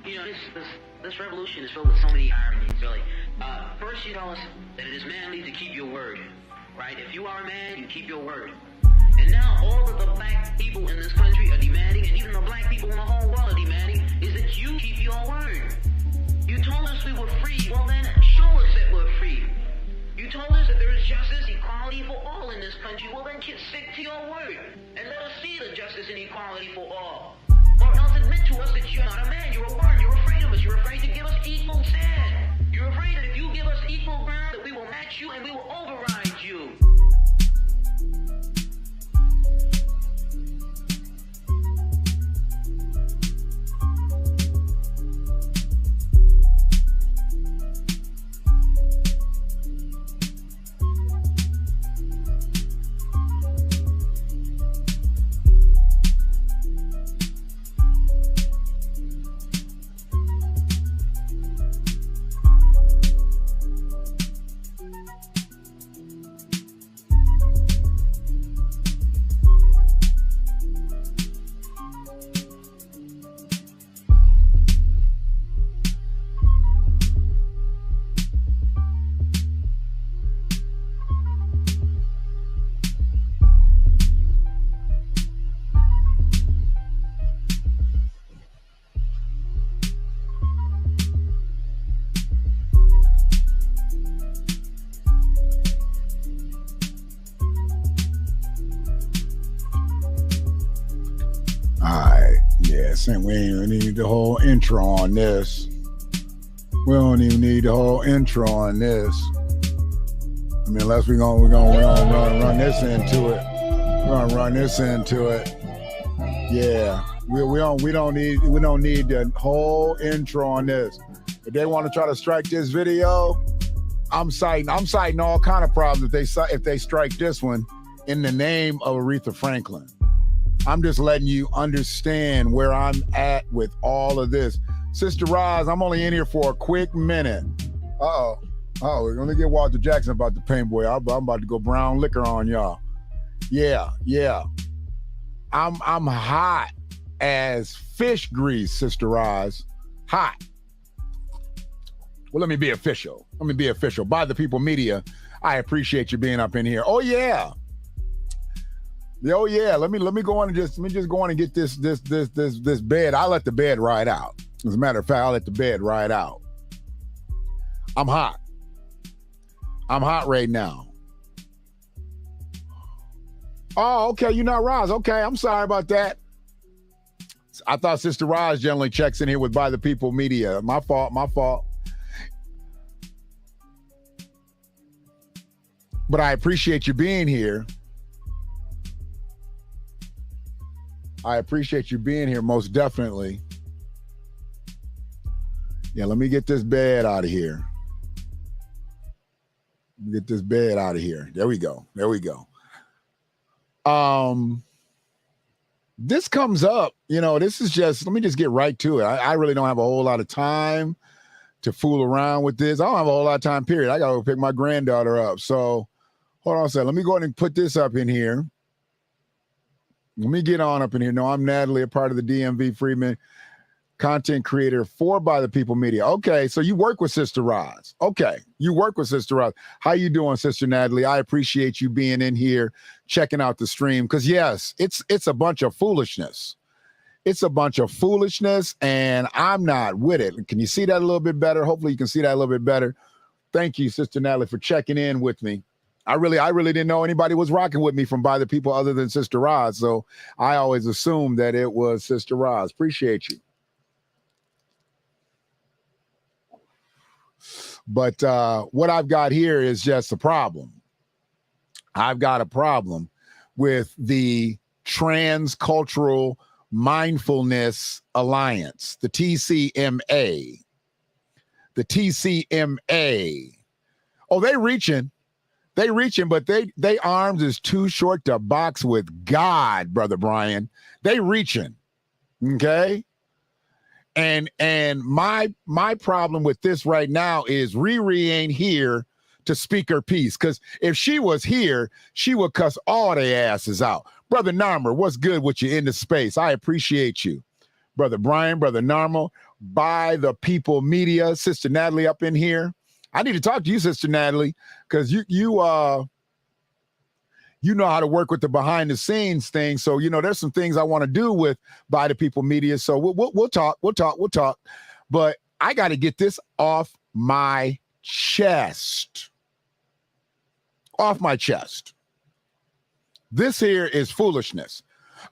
You know, this revolution is filled with so many ironies, really. First, you tell us that it is manly to keep your word, right? If you are a man, you keep your word. And now all of the black people in this country are demanding, and even the black people in the whole world are demanding, is that you keep your word. You told us we were free. Well, then show us that we're free. You told us that there is justice, equality for all in this country. Well, then stick to your word and let us see the justice and equality for all. Or else admit to us that you're not a man, you're a word, you're afraid of us, you're afraid to give us equal stand. You're afraid that if you give us equal ground, that we will match you and we will override you. We ain't need the whole intro on this. We don't even need the whole intro on this. I mean, unless we're gonna run this into it. We're gonna run this into it. Yeah, we don't need the whole intro on this. If they want to try to strike this video, I'm citing all kind of problems if they strike this one in the name of Aretha Franklin. I'm just letting you understand where I'm at with all of this. Sister Roz, I'm only in here for a quick minute. Oh, we're going to get Walter Jackson about the paint boy. I'm about to go brown liquor on y'all. Yeah. I'm hot as fish grease, Sister Roz. Hot. Well, let me be official. By the People Media, I appreciate you being up in here. Oh, yeah. Let me go on and just go on and get this bed. I'll let the bed ride out. As a matter of fact, I'll let the bed ride out. I'm hot right now. Oh, okay, you're not Roz. Okay, I'm sorry about that. I thought Sister Roz generally checks in here with By the People Media. My fault. But I appreciate you being here. I appreciate you being here, most definitely. Yeah, let me get this bed out of here. There we go. This comes up, this is just, let me just get right to it. I really don't have a whole lot of time to fool around with this. I don't have a whole lot of time, period. I got to go pick my granddaughter up. So hold on a second. Let me go ahead and put this up in here. Let me get on up in here. No, I'm Natalie, a part of the DMV Freeman, content creator for By the People Media. Okay, so you work with Sister Roz. Okay, you work with Sister Roz. How you doing, Sister Natalie? I appreciate you being in here, checking out the stream, because yes, it's a bunch of foolishness. It's a bunch of foolishness, and I'm not with it. Can you see that a little bit better? Hopefully you can see that a little bit better. Thank you, Sister Natalie, for checking in with me. I really didn't know anybody was rocking with me from By the People other than Sister Roz. So I always assumed that it was Sister Roz. Appreciate you. But what I've got here is just a problem. I've got a problem with the Transcultural Mindfulness Alliance, the TCMA. The TCMA. Oh, they reaching, but they arms is too short to box with God, Brother Brian. They reaching, okay? And my problem with this right now is Riri ain't here to speak her piece, because if she was here, she would cuss all their asses out. Brother Narmer, what's good with you in the space? I appreciate you. Brother Brian, Brother Narmer, by the people media. Sister Natalie up in here. I need to talk to you, Sister Natalie, because you know how to work with the behind the scenes thing. So, there's some things I want to do with by the people media. So we'll talk. But I got to get this off my chest. This here is foolishness.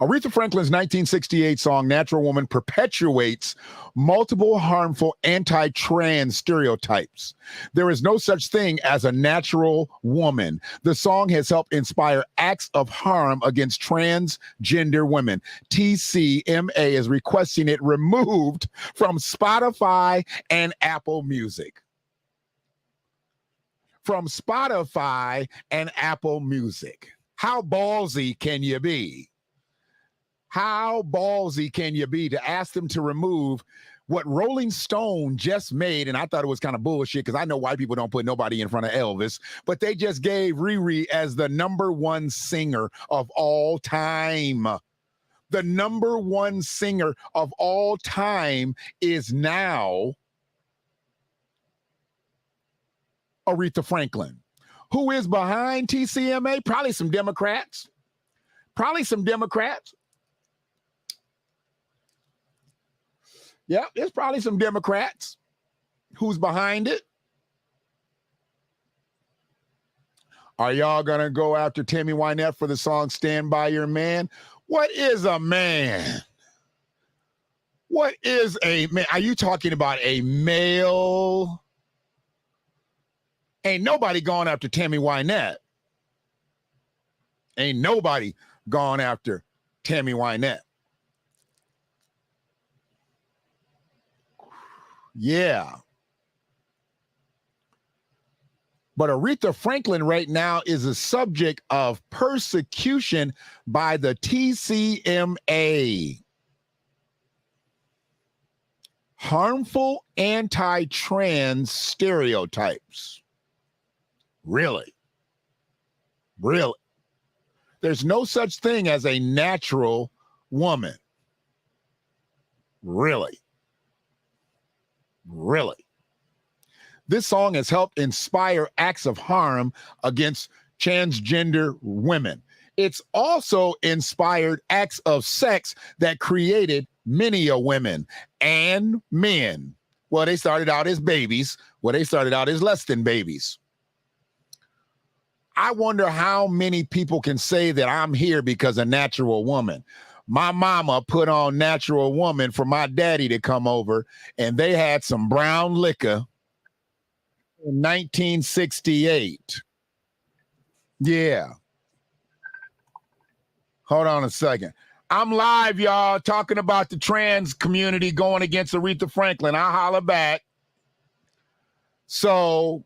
Aretha Franklin's 1968 song, Natural Woman, perpetuates multiple harmful anti-trans stereotypes. There is no such thing as a natural woman. The song has helped inspire acts of harm against transgender women. TCMA is requesting it removed from Spotify and Apple Music. How ballsy can you be? How ballsy can you be to ask them to remove what Rolling Stone just made? And I thought it was kind of bullshit because I know white people don't put nobody in front of Elvis, but they just gave Riri as the number one singer of all time. The number one singer of all time is now Aretha Franklin. Who is behind TCMA? Probably some Democrats. Yeah, there's probably some Democrats who's behind it. Are y'all going to go after Tammy Wynette for the song Stand By Your Man? What is a man? What is a man? Are you talking about a male? Ain't nobody going after Tammy Wynette. Ain't nobody gone after Tammy Wynette. Yeah. But Aretha Franklin right now is a subject of persecution by the TCMA. Harmful anti-trans stereotypes. Really? There's no such thing as a natural woman. Really? This song has helped inspire acts of harm against transgender women. It's also inspired acts of sex that created many a women and men. Well, they started out as babies. They started out as less than babies. I wonder how many people can say that I'm here because of Natural Woman. My mama put on Natural Woman for my daddy to come over, and they had some brown liquor in 1968. Yeah. Hold on a second. I'm live, y'all, talking about the trans community going against Aretha Franklin. I'll holler back. So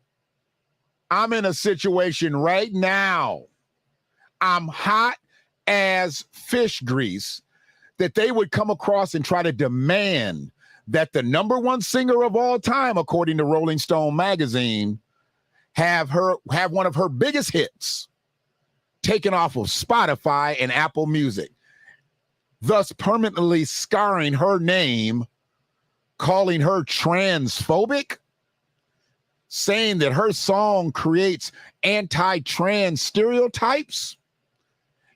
I'm in a situation right now. I'm hot as fish grease that they would come across and try to demand that the number one singer of all time, according to Rolling Stone magazine, have one of her biggest hits taken off of Spotify and Apple Music, thus permanently scarring her name, calling her transphobic, saying that her song creates anti-trans stereotypes,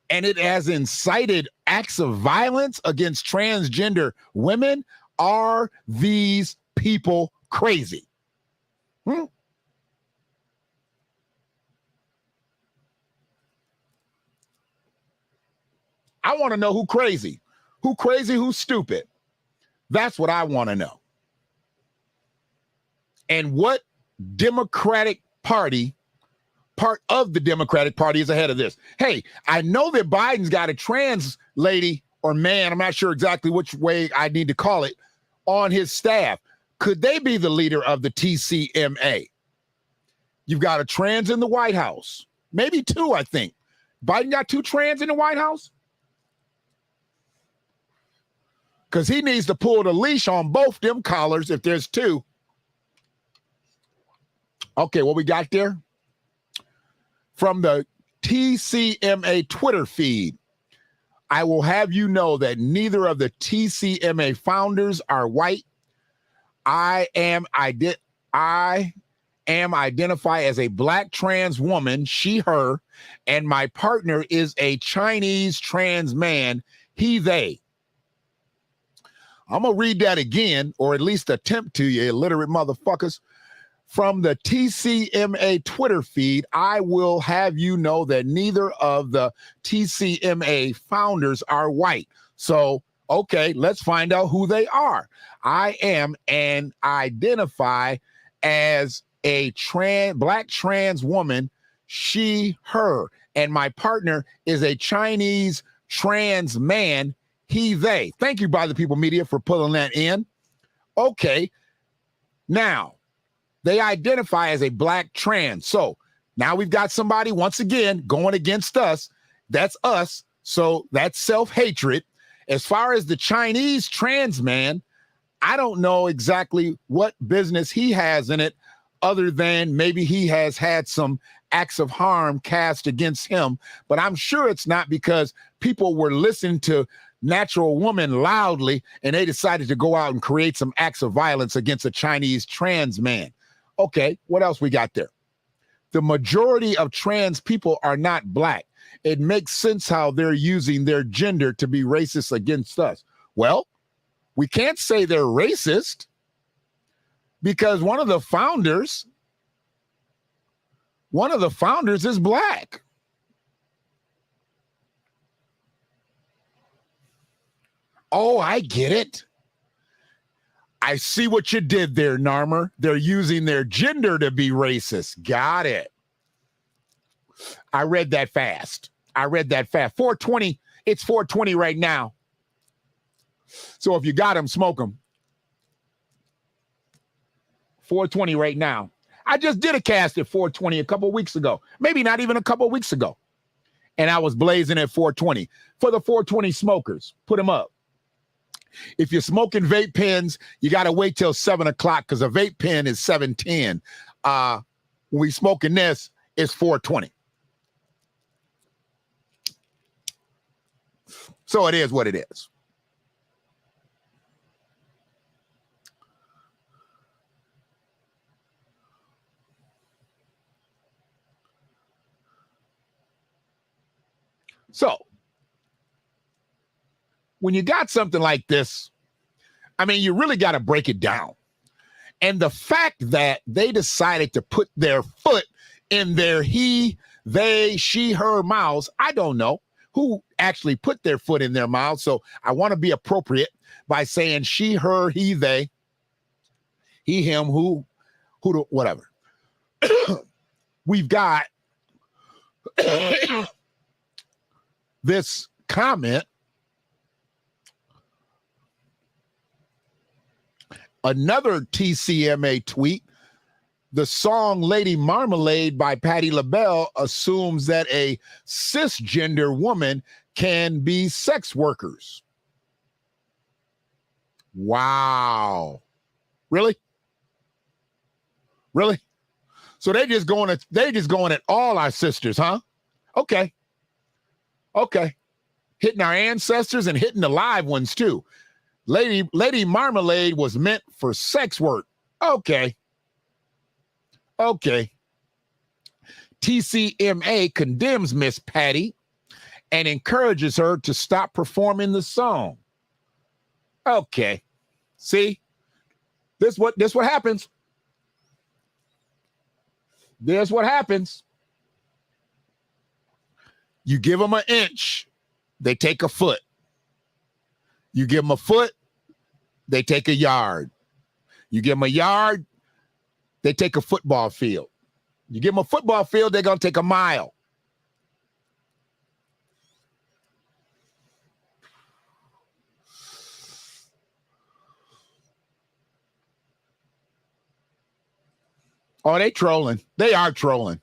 and it has incited acts of violence against transgender women. Are these people crazy? I want to know who crazy, who's stupid. That's what I want to know. And what Democratic Party, part of the Democratic Party, is ahead of this? Hey, I know that Biden's got a trans lady or man, I'm not sure exactly which way I need to call it, on his staff. Could they be the leader of the TCMA? You've got a trans in the White House. Maybe two, I think. Biden got two trans in the White House? Because he needs to pull the leash on both them collars if there's two. Okay, what we got there? From the TCMA Twitter feed, I will have you know that neither of the TCMA founders are white. I am identify as a black trans woman, she, her, and my partner is a Chinese trans man, he, they. I'm going to read that again, or at least attempt to, you illiterate motherfuckers. From the TCMA Twitter feed, I will have you know that neither of the TCMA founders are white. So, okay, let's find out who they are. I am and identify as a black trans woman, she, her, and my partner is a Chinese trans man, he, they. Thank you, By the People Media, for pulling that in. Okay, now, they identify as a black trans. So now we've got somebody, once again, going against us. That's us. So that's self-hatred. As far as the Chinese trans man, I don't know exactly what business he has in it, other than maybe he has had some acts of harm cast against him. But I'm sure it's not because people were listening to Natural Woman loudly and they decided to go out and create some acts of violence against a Chinese trans man. Okay, what else we got there? The majority of trans people are not black. It makes sense how they're using their gender to be racist against us. Well, we can't say they're racist because one of the founders is black. Oh, I get it. I see what you did there, Narmer. They're using their gender to be racist. Got it. I read that fast. 420. It's 420 right now. So if you got them, smoke them. 420 right now. I just did a cast at 420 a couple weeks ago. Maybe not even a couple weeks ago. And I was blazing at 420. For the 420 smokers, put them up. If you're smoking vape pens, you got to wait till 7 o'clock because a vape pen is 7:10. When we smoking this, it's 4:20. So it is what it is. So when you got something like this, I mean, you really got to break it down. And the fact that they decided to put their foot in their he, they, she, her mouths, I don't know who actually put their foot in their mouths. So I want to be appropriate by saying she, her, he, they, he, him, who, whatever. We've got this comment. Another TCMA tweet. The song Lady Marmalade by Patti LaBelle assumes that a cisgender woman can be sex workers. Wow. Really? Really? So they just going at all our sisters, huh? Okay. Hitting our ancestors and hitting the live ones too. Lady Marmalade was meant for sex work. Okay. TCMA condemns Miss Patti and encourages her to stop performing the song. Okay. See? This what happens. This what happens. You give them an inch, they take a foot. You give them a foot, they take a yard. You give them a yard, they take a football field. You give them a football field, they're going to take a mile. Oh, they trolling. They are trolling.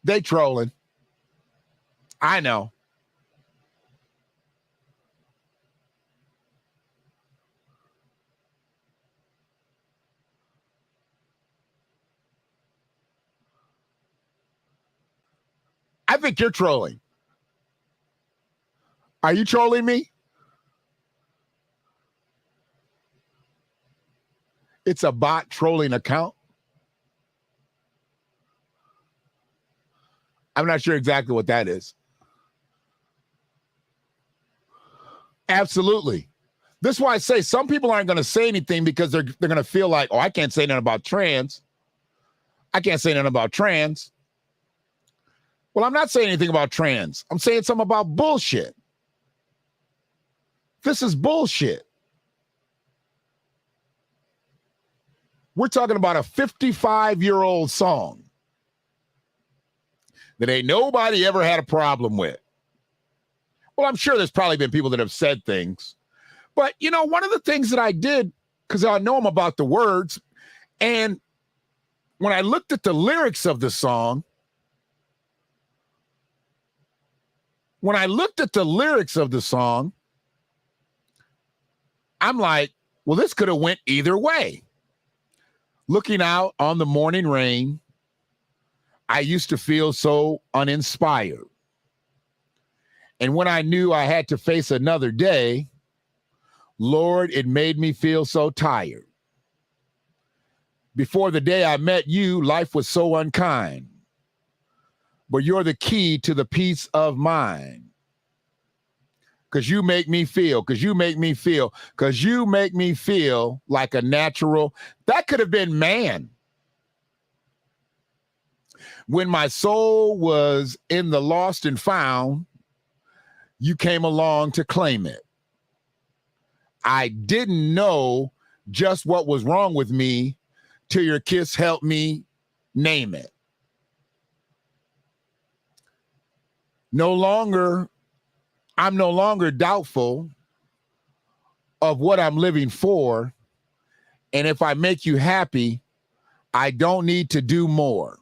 They trolling. I know. I think you're trolling. Are you trolling me? It's a bot trolling account. I'm not sure exactly what that is. Absolutely. This is why I say some people aren't going to say anything because they're going to feel like, oh, I can't say nothing about trans. I can't say nothing about trans. Well, I'm not saying anything about trans. I'm saying something about bullshit. This is bullshit. We're talking about a 55-year-old song that ain't nobody ever had a problem with. Well, I'm sure there's probably been people that have said things. But, you know, one of the things that I did, because I know I'm about the words, and when I looked at the lyrics of the song, I'm like, well, this could have went either way. Looking out on the morning rain, I used to feel so uninspired. And when I knew I had to face another day, Lord, it made me feel so tired. Before the day I met you, life was so unkind. But you're the key to the peace of mind. Because you make me feel like a natural. That could have been man. When my soul was in the lost and found, you came along to claim it. I didn't know just what was wrong with me till your kiss helped me name it. I'm no longer doubtful of what I'm living for. And if I make you happy, I don't need to do more.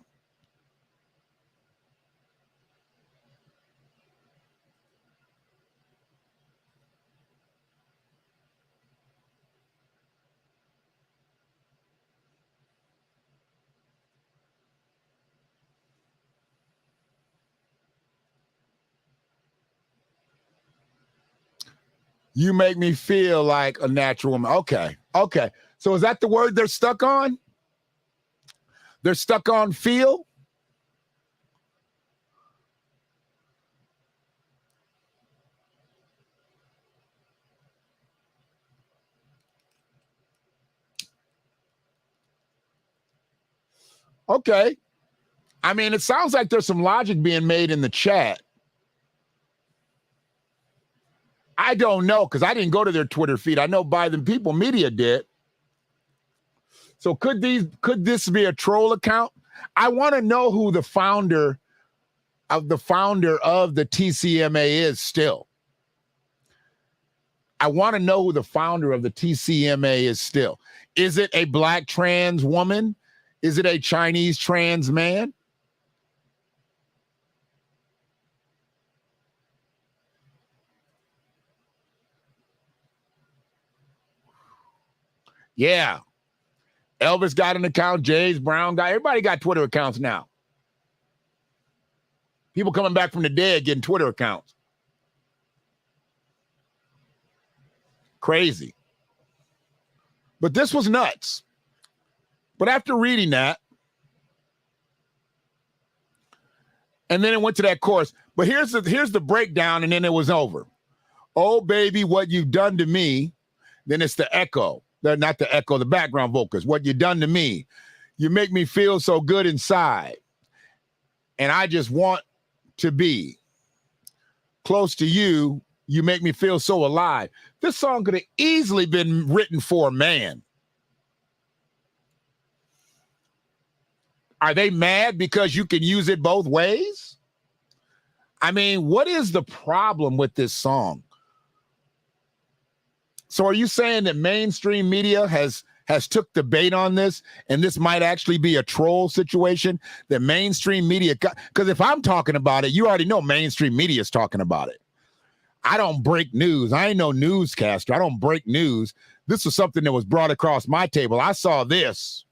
You make me feel like a natural woman. Okay. So is that the word they're stuck on? They're stuck on feel? Okay. I mean, it sounds like there's some logic being made in the chat. I don't know, because I didn't go to their Twitter feed. I know By the People Media did. So could this be a troll account? I want to know who the founder of the TCMA is still. I want to know who the founder of the TCMA is still. Is it a black trans woman? Is it a Chinese trans man? Yeah. Elvis got an account. James Brown got. Everybody got Twitter accounts now. People coming back from the dead getting Twitter accounts. Crazy. But this was nuts. But after reading that, and then it went to that chorus. But here's the breakdown, and then it was over. Oh, baby, what you've done to me. Then it's the echo. Not the echo, the background vocals. What you done to me. You make me feel so good inside. And I just want to be close to you. You make me feel so alive. This song could have easily been written for a man. Are they mad because you can use it both ways? I mean, what is the problem with this song? So are you saying that mainstream media has took the bait on this, and this might actually be a troll situation? The mainstream media, because if I'm talking about it, you already know mainstream media is talking about it. I don't break news. I ain't no newscaster. I don't break news. This was something that was brought across my table. I saw this.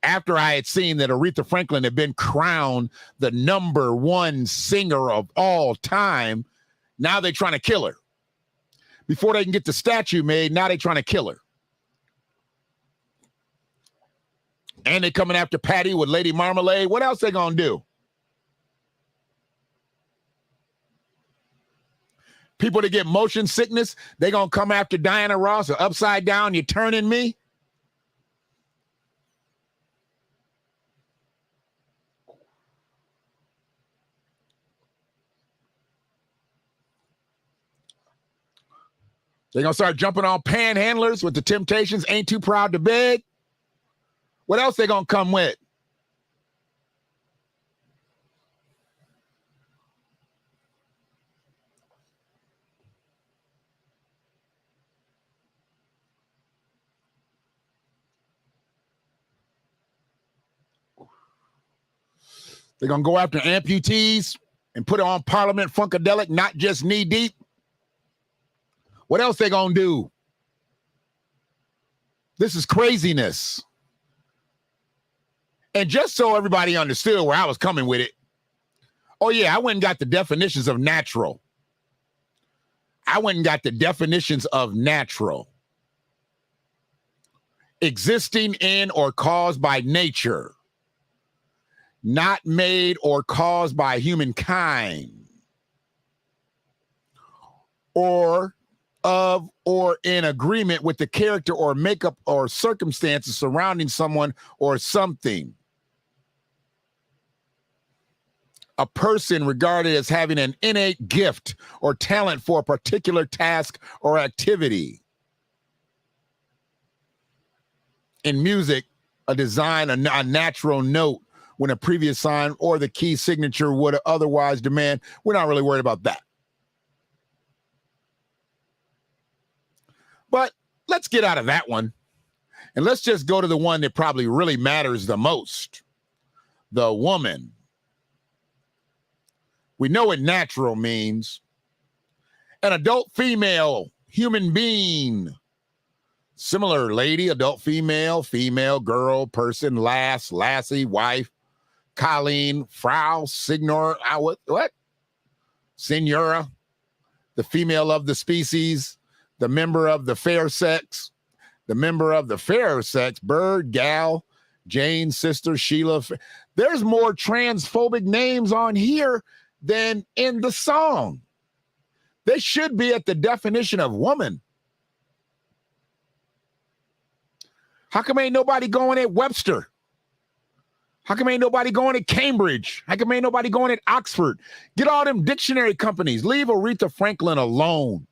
After I had seen that Aretha Franklin had been crowned the #1 singer of all time, now they're trying to kill her before they can get the statue made. Now they trying to kill her. And they coming after Patty with Lady Marmalade. What else they gonna do? People that get motion sickness, they gonna come after Diana Ross or Upside Down, You're Turning Me. They're going to start jumping on panhandlers with the Temptations, Ain't Too Proud to Beg. What else they going to come with? They're going to go after amputees and put it on Parliament Funkadelic, Not Just Knee Deep. What else they going to do? This is craziness. And just so everybody understood where I was coming with it, oh yeah, I went and got the definitions of natural. Existing in or caused by nature. Not made or caused by humankind. Or of or in agreement with the character or makeup or circumstances surrounding someone or something. A person regarded as having an innate gift or talent for a particular task or activity. In music, a design, a natural note when a previous sign or the key signature would otherwise demand. We're not really worried about that. But let's get out of that one. And let's just go to the one that probably really matters the most. The woman. We know what natural means. An adult female, human being. Similar lady, adult female, female, girl, person, lass, lassie, wife, Colleen, Frau, Signor, what? Senora, the female of the species, the member of the fair sex, bird, gal, Jane, sister, Sheila. There's more transphobic names on here than in the song. They should be at the definition of woman. How come ain't nobody going at Webster? How come ain't nobody going at Cambridge? How come ain't nobody going at Oxford? Get all them dictionary companies. Leave Aretha Franklin alone.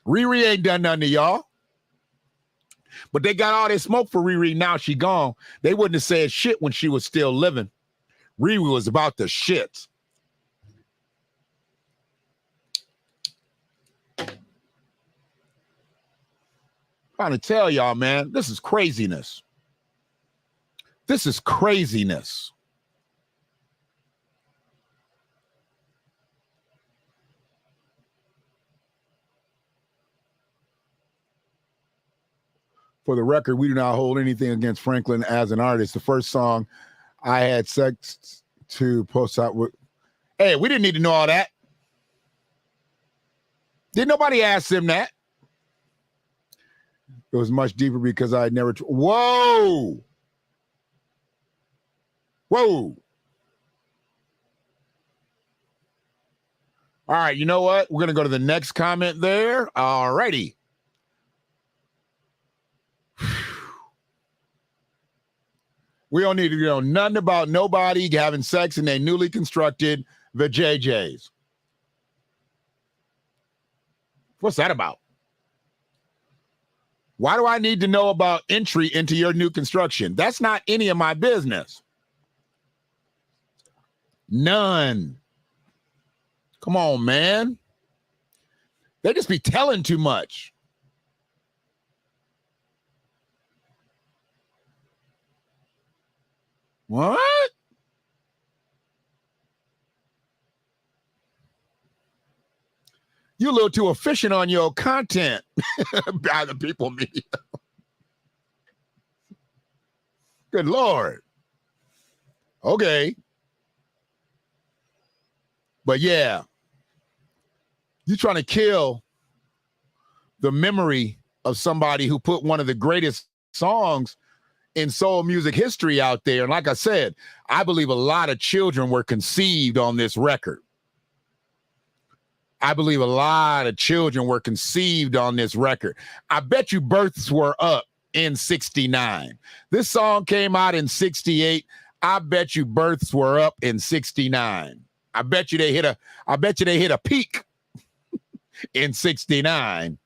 Riri ain't done nothing to y'all. But they got all this smoke for Riri. Now she gone. They wouldn't have said shit when she was still living. Riri was about the shit. Trying to tell y'all, man, this is craziness. This is craziness. For the record, we do not hold anything against Franklin as an artist. The first song I had sex to post out with. Hey, we didn't need to know all that. Didn't nobody ask him that? It was much deeper because I had never. Whoa. Whoa. All right, you know what? We're going to go to the next comment there. All righty. We don't need to know nothing about nobody having sex in their newly constructed vajayjays. What's that about? Why do I need to know about entry into your new construction? That's not any of my business. None. Come on, man. They just be telling too much. What? You a little too efficient on your content by the people media. Good Lord. Okay. But yeah, You're trying to kill the memory of somebody who put one of the greatest songs in soul music history out there. And like I said, I believe a lot of children were conceived on this record. I believe a lot of children were conceived on this record. I bet you births were up in 69. This song came out in 68. I bet you births were up in 69. I bet you they hit a peak in 69.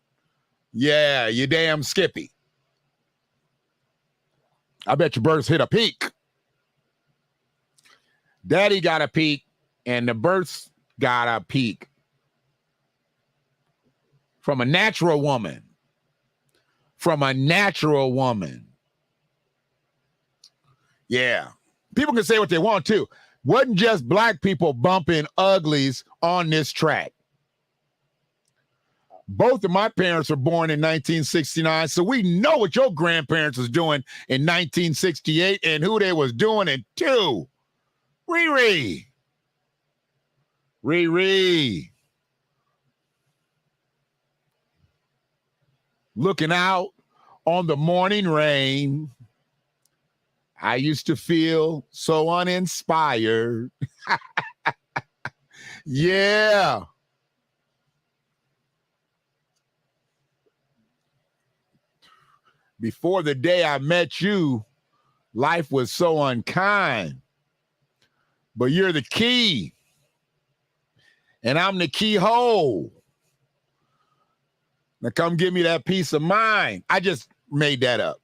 Yeah, you damn Skippy. I bet your births hit a peak. Daddy got a peak, and the births got a peak. From a natural woman. From a natural woman. Yeah. People can say what they want to. Wasn't just black people bumping uglies on this track. Both of my parents were born in 1969, so we know what your grandparents was doing in 1968 and who they was doing it to. Riri. Riri. Looking out on the morning rain, I used to feel so uninspired. Yeah. Before the day I met you, life was so unkind. But you're the key. And I'm the keyhole. Now come give me that peace of mind. I just made that up.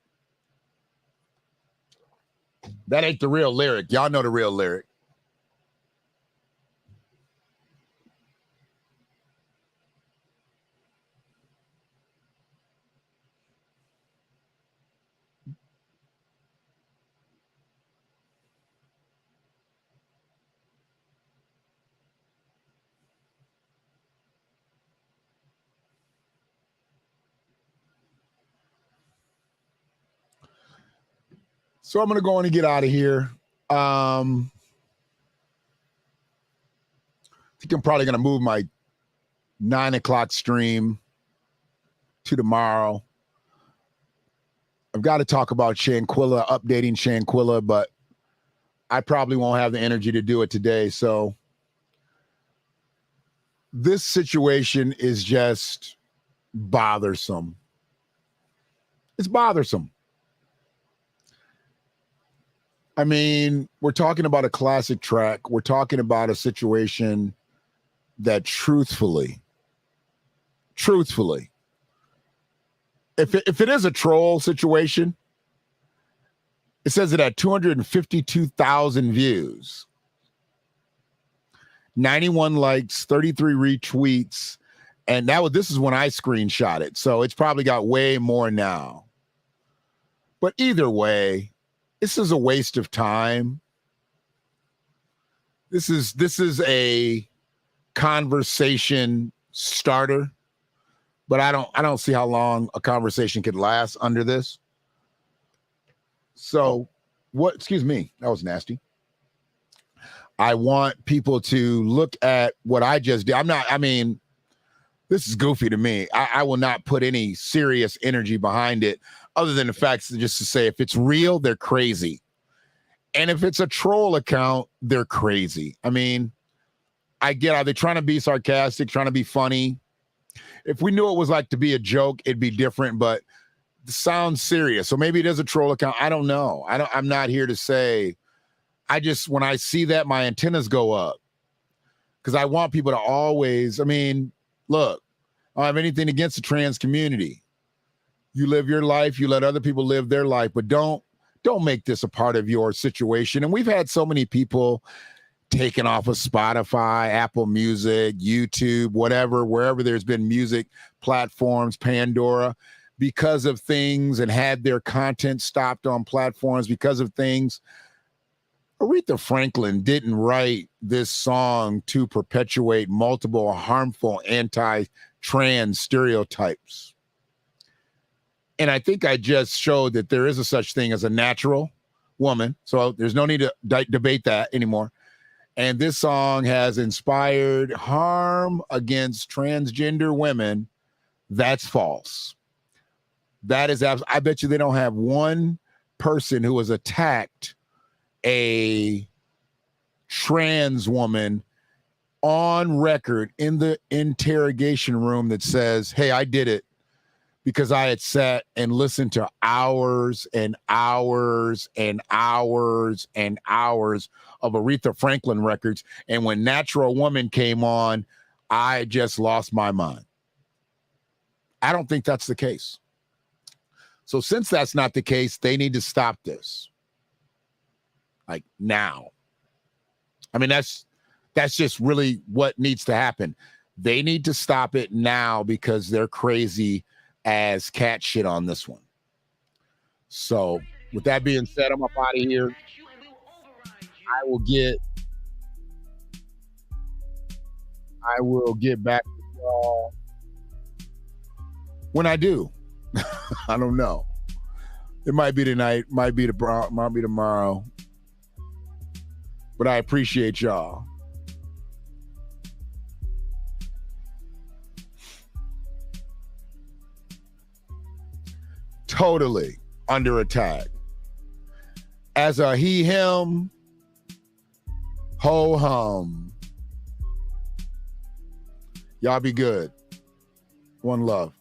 That ain't the real lyric. Y'all know the real lyric. So I'm going to go on and get out of here. I think I'm probably going to move my 9 o'clock stream to tomorrow. I've got to talk about Shanquilla, updating Shanquilla, but I probably won't have the energy to do it today. So this situation is just bothersome. It's bothersome. I mean, we're talking about a classic track. We're talking about a situation that truthfully, if it is a troll situation, it says it had 252,000 views, 91 likes, 33 retweets, and this is when I screenshot it. So it's probably got way more now. But either way, this is a waste of time. This is a conversation starter, but I don't see how long a conversation could last under this. So excuse me, that was nasty. I want people to look at what I just did. This is goofy to me. I will not put any serious energy behind it other than the fact that just to say if it's real, they're crazy. And if it's a troll account, they're crazy. I mean, I get, are they trying to be sarcastic, trying to be funny? If we knew it was like to be a joke, it'd be different, but it sounds serious. So maybe it is a troll account. I don't know. I'm not here to say. When I see that, my antennas go up because I want people to always, look, I don't have anything against the trans community. You live your life, you let other people live their life, but don't make this a part of your situation. And we've had so many people taken off of Spotify, Apple Music, YouTube, whatever, wherever there's been music platforms, Pandora, because of things, and had their content stopped on platforms because of things. Aretha Franklin didn't write this song to perpetuate multiple harmful anti-trans stereotypes. And I think I just showed that there is a such thing as a natural woman. So there's no need to debate that anymore. and this song has inspired harm against transgender women, that's false. That is I bet you they don't have one person who has attacked a trans woman on record in the interrogation room that says, hey, I did it because I had sat and listened to hours and hours and hours and hours of Aretha Franklin records. And when Natural Woman came on, I just lost my mind. I don't think that's the case. So since that's not the case, they need to stop this. Like now. I mean, that's just really what needs to happen. They need to stop it now because they're crazy as cat shit on this one. So with that being said, I'm up out of here. I will get back to y'all when I do. I don't know. It might be tonight, might be tomorrow. But I appreciate y'all. Totally under attack. As a he, him, ho, hum. Y'all be good. One love.